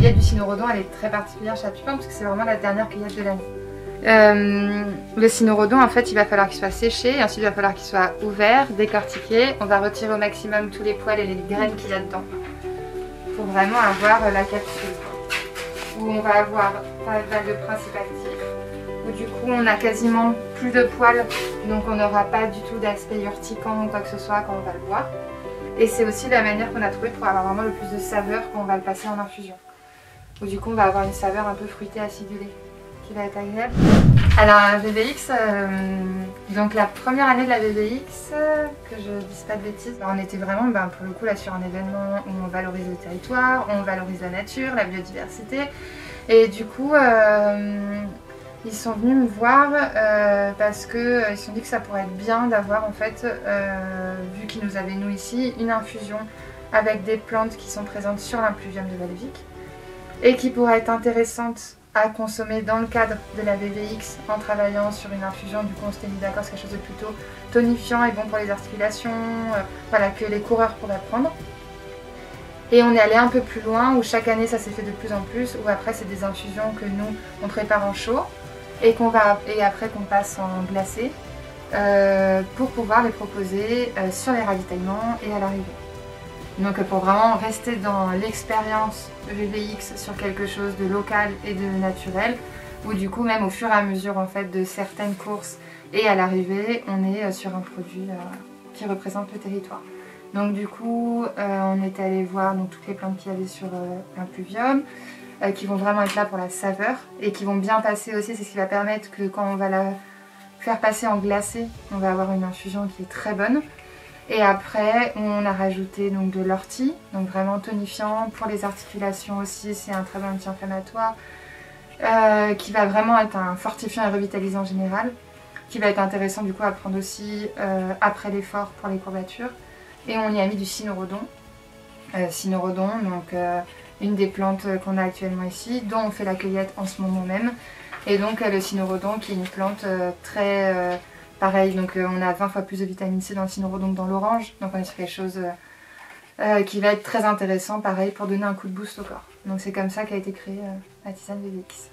cueillette du cynorrhodon, elle est très particulière chez la plupart parce que c'est vraiment la dernière cueillette de l'année. Le cynorrhodon, en fait, il va falloir qu'il soit séché et ensuite il va falloir qu'il soit ouvert, décortiqué. On va retirer au maximum tous les poils et les graines qu'il y a dedans pour vraiment avoir la capsule où on va avoir pas mal de principes actifs, où du coup on a quasiment plus de poils, donc on n'aura pas du tout d'aspect urticant ou quoi que ce soit quand on va le boire. Et c'est aussi la manière qu'on a trouvé pour avoir vraiment le plus de saveur quand on va le passer en infusion. Où du coup on va avoir une saveur un peu fruitée acidulée qui va être agréable. Alors un VVX, donc la première année de la VVX, que je dise pas de bêtises, on était vraiment pour le coup là sur un événement où on valorise le territoire, on valorise la nature, la biodiversité. Et du coup ils sont venus me voir parce qu'ils se sont dit que ça pourrait être bien d'avoir en fait, vu qu'ils nous avaient nous ici, une infusion avec des plantes qui sont présentes sur l'impluvium de Valvic et qui pourrait être intéressante à consommer dans le cadre de la VVX en travaillant sur une infusion. Du coup on s'était mis d'accord, c'est quelque chose de plutôt tonifiant et bon pour les articulations, voilà, que les coureurs pourraient prendre. Et on est allé un peu plus loin où chaque année ça s'est fait de plus en plus, où après c'est des infusions que nous on prépare en chaud et après qu'on passe en glacé pour pouvoir les proposer sur les ravitaillements et à l'arrivée. Donc pour vraiment rester dans l'expérience VVX sur quelque chose de local et de naturel, où du coup même au fur et à mesure en fait de certaines courses et à l'arrivée, on est sur un produit qui représente le territoire. Donc du coup on est allé voir donc, toutes les plantes qu'il y avait sur l'impluvium, qui vont vraiment être là pour la saveur et qui vont bien passer aussi. C'est ce qui va permettre que quand on va la faire passer en glacé, on va avoir une infusion qui est très bonne. Et après on a rajouté donc de l'ortie, donc vraiment tonifiant pour les articulations aussi, c'est un très bon anti-inflammatoire qui va vraiment être un fortifiant et revitalisant général, qui va être intéressant du coup à prendre aussi après l'effort pour les courbatures. Et on y a mis du cynorrhodon, donc une des plantes qu'on a actuellement ici, dont on fait la cueillette en ce moment même. Et donc le cynorrhodon qui est une plante très pareil, donc on a 20 fois plus de vitamine C dans le cynorrhodon que dans l'orange, donc on est sur quelque chose qui va être très intéressant, pareil, pour donner un coup de boost au corps. Donc c'est comme ça qu'a été créée la tisane VVX.